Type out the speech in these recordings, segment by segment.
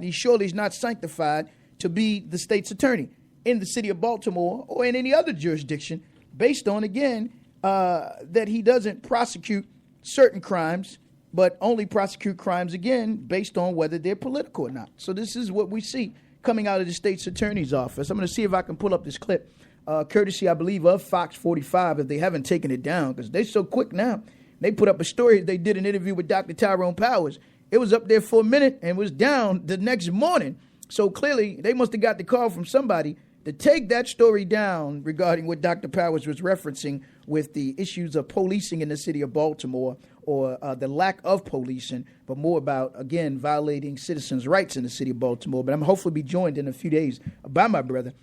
sanctified. He surely is not sanctified to be the state's attorney in the city of Baltimore or in any other jurisdiction based on, again, that he doesn't prosecute certain crimes, but only prosecute crimes, again, based on whether they're political or not. So this is what we see coming out of the state's attorney's office. I'm going to see if I can pull up this clip, courtesy, I believe, of Fox 45, if they haven't taken it down, because they're so quick now. They put up a story. They did an interview with Dr. Tyrone Powers. It was up there for a minute and was down the next morning. So clearly, they must have got the call from somebody to take that story down regarding what Dr. Powers was referencing with the issues of policing in the city of Baltimore, or the lack of policing, but more about, again, violating citizens' rights in the city of Baltimore. But I'm hopefully be joined in a few days by my brother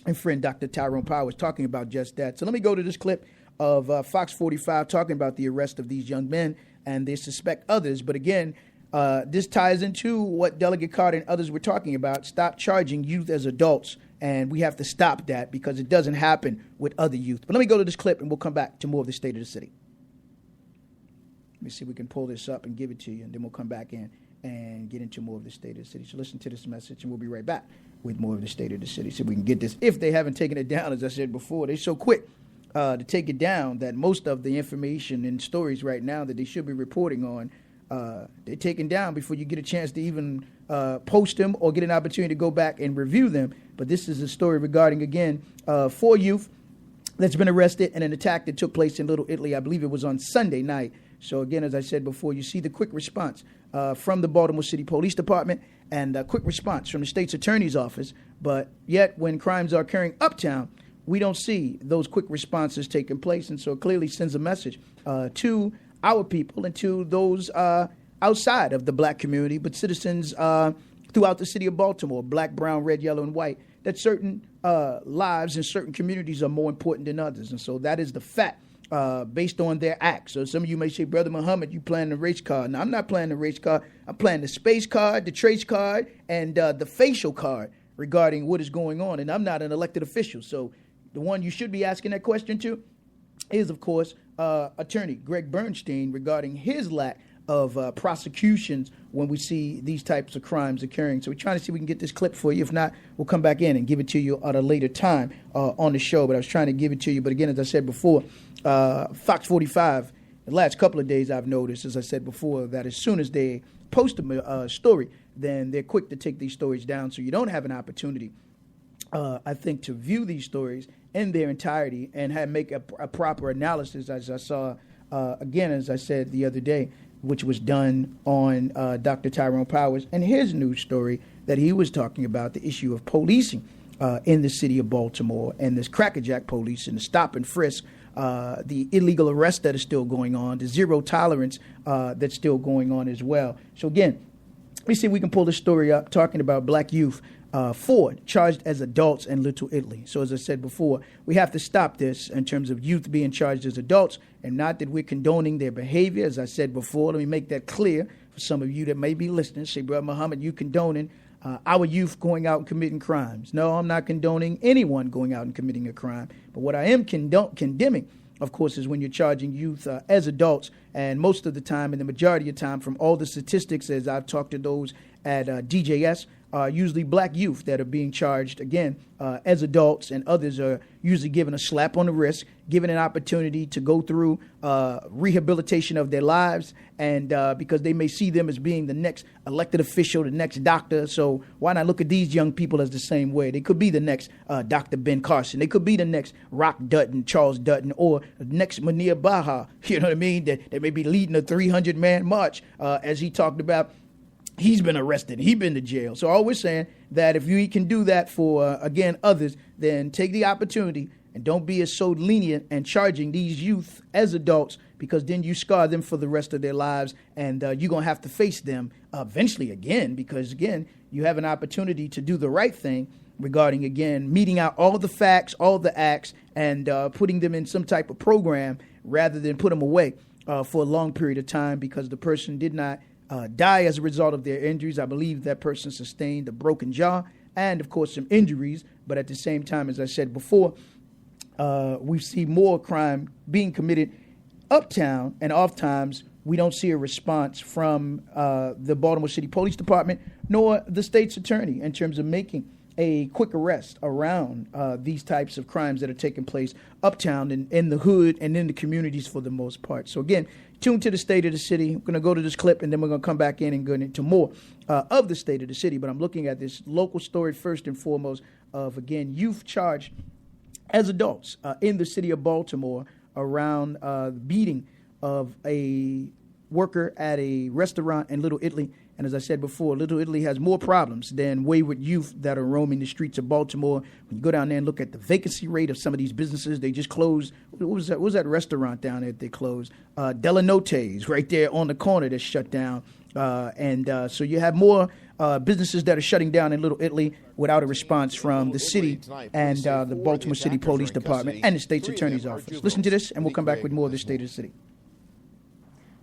and friend, Dr. Tyrone Powers, talking about just that. So let me go to this clip of Fox 45 talking about the arrest of these young men, and they suspect others. But again, this ties into what Delegate Carter and others were talking about. Stop charging youth as adults, and we have to stop that because it doesn't happen with other youth. But let me go to this clip, and we'll come back to more of the state of the city. Let me see if we can pull this up and give it to you, and then we'll come back in and get into more of the state of the city. So listen to this message, and we'll be right back with more of the state of the city, so we can get this. If they haven't taken it down, as I said before, they're so quick to take it down that most of the information and stories right now that they should be reporting on, they're taken down before you get a chance to even post them or get an opportunity to go back and review them. But this is a story regarding, again, 4 youth that's been arrested in an attack that took place in Little Italy. I believe it was on Sunday night. So again, as I said before, you see the quick response from the Baltimore City Police Department and a quick response from the state's attorney's office. But yet when crimes are occurring uptown, we don't see those quick responses taking place. And so it clearly sends a message to our people and to those outside of the black community, but citizens throughout the city of Baltimore, black, brown, red, yellow, and white, that certain lives in certain communities are more important than others. And so that is the fact. Based on their acts. So some of you may say, Brother Muhammad, you playing the race card. No, I'm not playing the race card. I'm playing the space card, the trace card, and the facial card regarding what is going on. And I'm not an elected official. So the one you should be asking that question to is, of course, Attorney Greg Bernstein regarding his lack of prosecutions when we see these types of crimes occurring. So we're trying to see if we can get this clip for you. If not, we'll come back in and give it to you at a later time on the show. But I was trying to give it to you. But again, as I said before, Fox 45, the last couple of days I've noticed, as I said before, that as soon as they post a story, then they're quick to take these stories down. So you don't have an opportunity, I think, to view these stories in their entirety and make a proper analysis, as I saw, again, as I said the other day, which was done on Dr. Tyrone Powers and his news story that he was talking about the issue of policing in the city of Baltimore and this crackerjack police and the stop and frisk, the illegal arrest that is still going on, the zero tolerance that's still going on as well. So again, let me see if we can pull this story up talking about black youth. 4 charged as adults in Little Italy. So as I said before, we have to stop this in terms of youth being charged as adults, and not that we're condoning their behavior. As I said before, let me make that clear for some of you that may be listening. Say, Brother Muhammad, you condoning our youth going out and committing crimes. No, I'm not condoning anyone going out and committing a crime. But what I am condemning, of course, is when you're charging youth as adults, and most of the time, and the majority of the time, from all the statistics, as I've talked to those at DJS, usually black youth that are being charged, again, as adults, and others are usually given a slap on the wrist, given an opportunity to go through rehabilitation of their lives, and because they may see them as being the next elected official, the next doctor. So why not look at these young people as the same way? They could be the next Dr. Ben Carson. They could be the next Rock Dutton, Charles Dutton, or the next Munir Baha. You know what I mean? That may be leading a 300-man march, as he talked about. He's been arrested. He's been to jail. So all we're saying that if you can do that for, again, others, then take the opportunity and don't be so lenient and charging these youth as adults, because then you scar them for the rest of their lives, and you're going to have to face them eventually again, because, again, you have an opportunity to do the right thing regarding, again, meeting out all the facts, all the acts, and putting them in some type of program rather than put them away for a long period of time because the person did not die as a result of their injuries. I believe that person sustained a broken jaw and, of course, some injuries. But at the same time, as I said before, we see more crime being committed uptown and oftentimes we don't see a response from the Baltimore City Police Department nor the state's attorney in terms of making a quick arrest around these types of crimes that are taking place uptown and in the hood and in the communities for the most part. So again, tune to the state of the city. I'm going to go to this clip and then we're going to come back in and go into more of the state of the city. But I'm looking at this local story first and foremost of, again, youth charged as adults in the city of Baltimore around the beating of a worker at a restaurant in Little Italy. And as I said before, Little Italy has more problems than wayward youth that are roaming the streets of Baltimore. When you go down there and look at the vacancy rate of some of these businesses, they just closed. What was that restaurant down there that they closed? Delanote's right there on the corner that's shut down. So you have more businesses that are shutting down in Little Italy without a response from the city and the Baltimore City Police Department and the state's attorney's office. Listen to this, and we'll come back with more of the state of the city.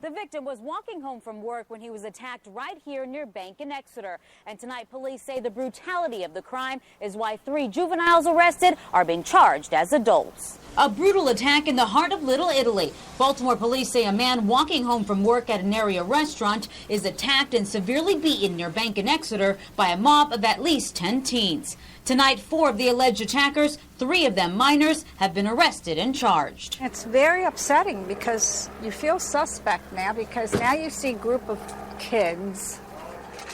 The victim was walking home from work when he was attacked right here near Bank in Exeter. And tonight, police say the brutality of the crime is why 3 juveniles arrested are being charged as adults. A brutal attack in the heart of Little Italy. Baltimore police say a man walking home from work at an area restaurant is attacked and severely beaten near Bank in Exeter by a mob of at least 10 teens. Tonight, 4 of the alleged attackers, 3 of them minors, have been arrested and charged. It's very upsetting because you feel suspect now because now you see a group of kids,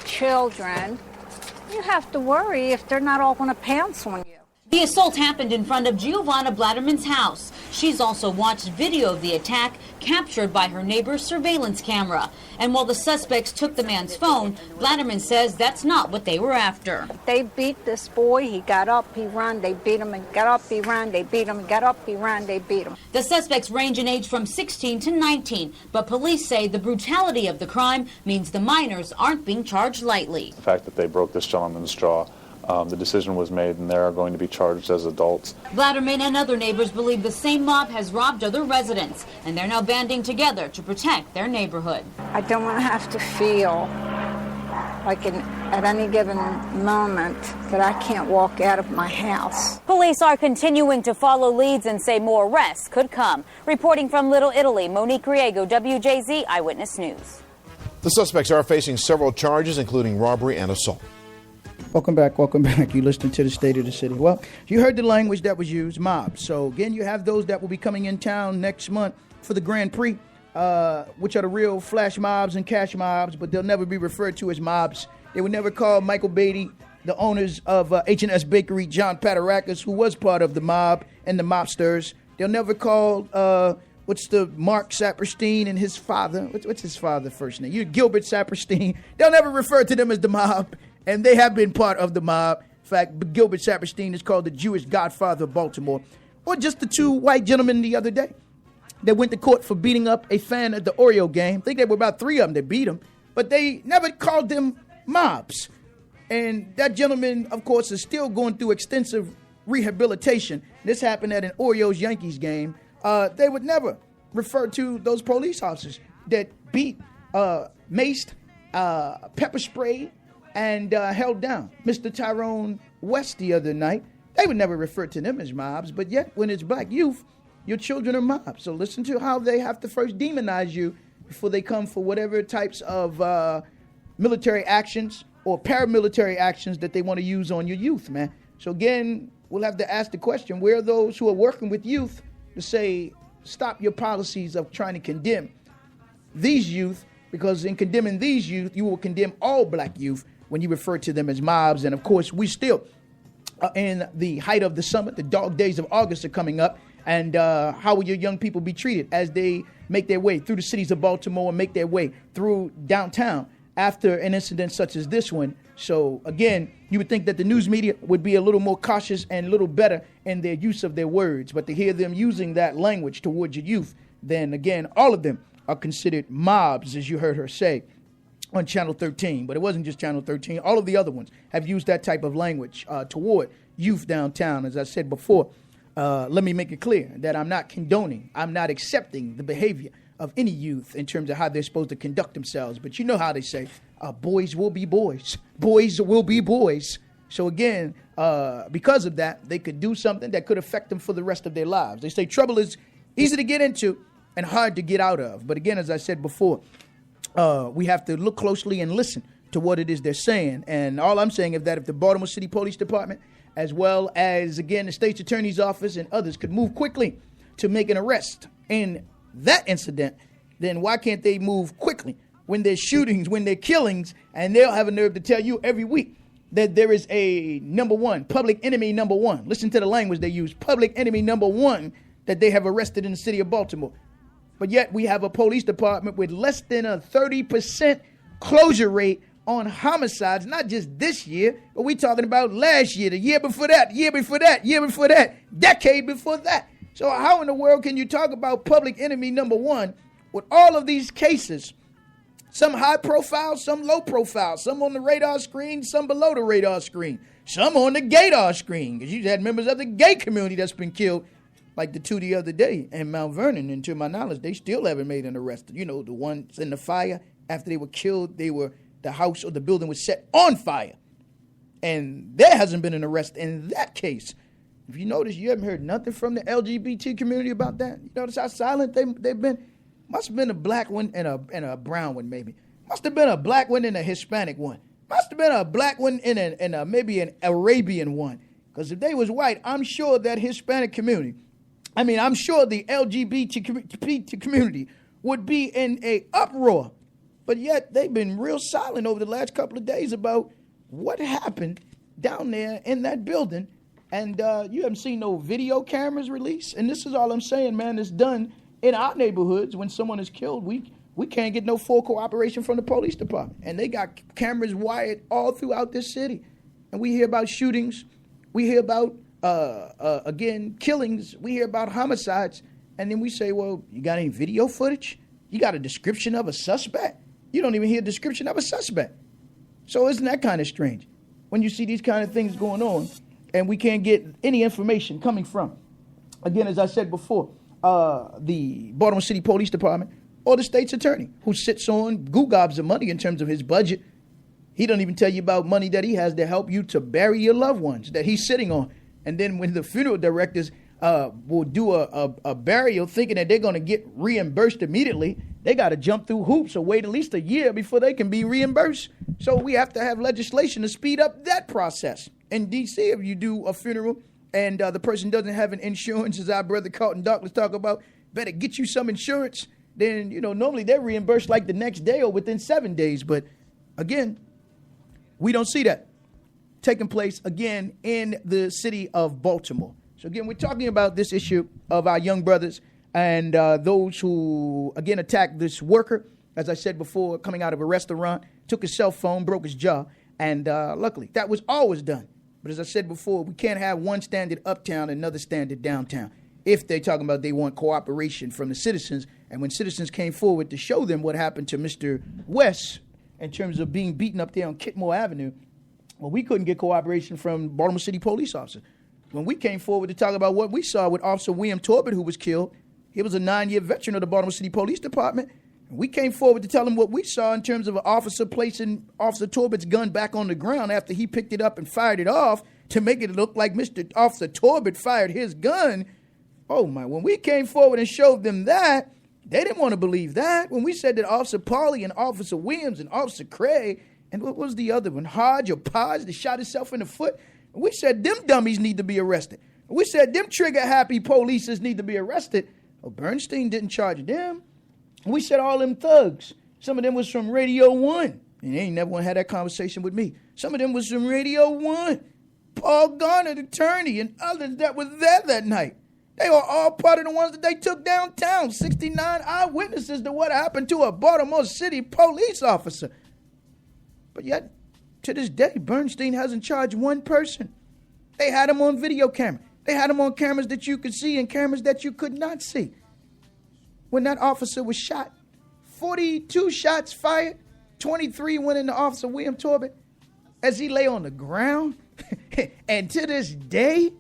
children. You have to worry if they're not all going to pounce on you. The assault happened in front of Giovanna Blatterman's house. She's also watched video of the attack captured by her neighbor's surveillance camera. And while the suspects took the man's phone, Blatterman says that's not what they were after. They beat this boy. He got up, he ran, they beat him, and got up, he ran, they beat him, got up, he ran, they beat him. The suspects range in age from 16 to 19, but police say the brutality of the crime means the minors aren't being charged lightly. The fact that they broke this gentleman's jaw, the decision was made and they are going to be charged as adults. Blatterman and other neighbors believe the same mob has robbed other residents, and they're now banding together to protect their neighborhood. I don't want to have to feel like at any given moment that I can't walk out of my house. Police are continuing to follow leads and say more arrests could come. Reporting from Little Italy, Monique Riego, WJZ Eyewitness News. The suspects are facing several charges, including robbery and assault. Welcome back. Welcome back. You listening to the state of the city. Well, you heard the language that was used, mobs. So again, you have those that will be coming in town next month for the Grand Prix, which are the real flash mobs and cash mobs, but they'll never be referred to as mobs. They would never call Michael Beatty, the owners of H&S Bakery, John Patarakis, who was part of the mob and the mobsters. They'll never call Mark Saperstein and his father. What's his father's first name? Gilbert Saperstein. They'll never refer to them as the mob. And they have been part of the mob. In fact, Gilbert Saperstein is called the Jewish godfather of Baltimore. Or just the 2 white gentlemen the other day that went to court for beating up a fan at the Oreo game. I think there were about 3 of them that beat him. But they never called them mobs. And that gentleman, of course, is still going through extensive rehabilitation. This happened at an Orioles-Yankees game. They would never refer to those police officers that beat, maced, pepper sprayed, and held down Mr. Tyrone West the other night. They would never refer to them as mobs, but yet when it's black youth, your children are mobs. So listen to how they have to first demonize you before they come for whatever types of military actions or paramilitary actions that they want to use on your youth, man. So again, we'll have to ask the question, where are those who are working with youth to say, stop your policies of trying to condemn these youth, because in condemning these youth, you will condemn all black youth when you refer to them as mobs. And of course, we still are in the height of the summer. The dog days of August are coming up. And how will your young people be treated as they make their way through the cities of Baltimore and make their way through downtown after an incident such as this one? So again, you would think that the news media would be a little more cautious and a little better in their use of their words. But to hear them using that language towards your youth, then again, all of them are considered mobs, as you heard her say on Channel 13. But it wasn't just Channel 13. All of the other ones have used that type of language toward youth downtown. As I said before, let me make it clear that I'm not condoning, I'm not accepting the behavior of any youth in terms of how they're supposed to conduct themselves. But you know how they say, boys will be boys. Boys will be boys. So again, because of that, they could do something that could affect them for the rest of their lives. They say trouble is easy to get into and hard to get out of. But again, as I said before, we have to look closely and listen to what it is they're saying. And all I'm saying is that if the Baltimore City Police Department, as well as, again, the state's attorney's office and others could move quickly to make an arrest in that incident, then why can't they move quickly when there's shootings, when there's killings, and they'll have a nerve to tell you every week that there is a number one, public enemy number one. Listen to the language they use, public enemy number one, that they have arrested in the city of Baltimore. But yet we have a police department with less than a 30% closure rate on homicides, not just this year, but we're talking about last year, the year before that, year before that, year before that, decade before that. So how in the world can you talk about public enemy number one with all of these cases, some high profile, some low profile, some on the radar screen, some below the radar screen, some on the gaydar screen, because you had members of the gay community that's been killed, like the two the other day in Mount Vernon, and to my knowledge, they still haven't made an arrest. You know, the ones in the fire, after they were killed, the house or the building was set on fire. And there hasn't been an arrest in that case. If you notice, you haven't heard nothing from the LGBT community about that. You notice how silent they've been? Must have been a black one and a brown one, maybe. Must have been a black one and a Hispanic one. Must have been a black one and maybe an Arabian one. Because if they was white, I'm sure that Hispanic community, I'm sure the LGBT community would be in a uproar. But yet they've been real silent over the last couple of days about what happened down there in that building. And you haven't seen no video cameras released. And this is all I'm saying, man. It's done in our neighborhoods. When someone is killed, we can't get no full cooperation from the police department. And they got cameras wired all throughout this city. And we hear about shootings. We hear about, again, killings. We hear about homicides. And then we say, well, you got any video footage? You got a description of a suspect? You don't even hear a description of a suspect. So isn't that kind of strange when you see these kind of things going on and we can't get any information coming from, again, as I said before, the Baltimore City Police Department or the state's attorney who sits on gobs of money in terms of his budget. He don't even tell you about money that he has to help you to bury your loved ones that he's sitting on. And then when the funeral directors will do a burial thinking that they're going to get reimbursed immediately, they got to jump through hoops or wait at least a year before they can be reimbursed. So we have to have legislation to speed up that process. In D.C., if you do a funeral and the person doesn't have an insurance, as our brother Carlton Douglas talk about, better get you some insurance. Then, normally they're reimbursed like the next day or within 7 days. But again, we don't see that taking place again in the city of Baltimore. So again, we're talking about this issue of our young brothers and those who, again, attacked this worker, as I said before, coming out of a restaurant, took his cell phone, broke his jaw, and luckily that was always done. But as I said before, we can't have one standard uptown and another standard downtown. If they're talking about they want cooperation from the citizens, and when citizens came forward to show them what happened to Mr. West in terms of being beaten up there on Kitmore Avenue, well, we couldn't get cooperation from Baltimore City police officers. When we came forward to talk about what we saw with Officer William Torbett, who was killed, he was a 9-year veteran of the Baltimore City Police Department. And we came forward to tell him what we saw in terms of an officer placing Officer Torbett's gun back on the ground after he picked it up and fired it off to make it look like Mr. Officer Torbett fired his gun. Oh, my. When we came forward and showed them that, they didn't want to believe that. When we said that Officer Pauly and Officer Williams and Officer Craig, and what was the other one, Hodge or Podge, that shot himself in the foot, we said them dummies need to be arrested. We said them trigger-happy polices need to be arrested. Well, Bernstein didn't charge them. We said all them thugs. Some of them was from Radio 1. And they ain't never want to have that conversation with me. Some of them was from Radio 1. Paul Garner, the attorney, and others that were there that night. They were all part of the ones that they took downtown. 69 eyewitnesses to what happened to a Baltimore City police officer. But yet, to this day, Bernstein hasn't charged one person. They had him on video camera. They had him on cameras that you could see and cameras that you could not see. When that officer was shot, 42 shots fired, 23 went into Officer William Torbett as he lay on the ground. And to this day,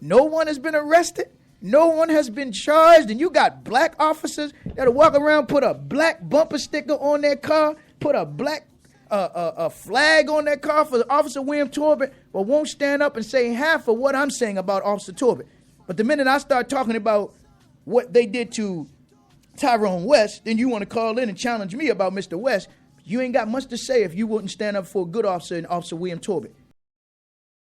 no one has been arrested. No one has been charged. And you got black officers that'll walk around, put a black bumper sticker on their car, put a black a flag on their car for Officer William Torbett, but won't stand up and say half of what I'm saying about Officer Torbett. But the minute I start talking about what they did to Tyrone West, then you want to call in and challenge me about Mr. West. You ain't got much to say if you wouldn't stand up for a good officer and Officer William Torbett.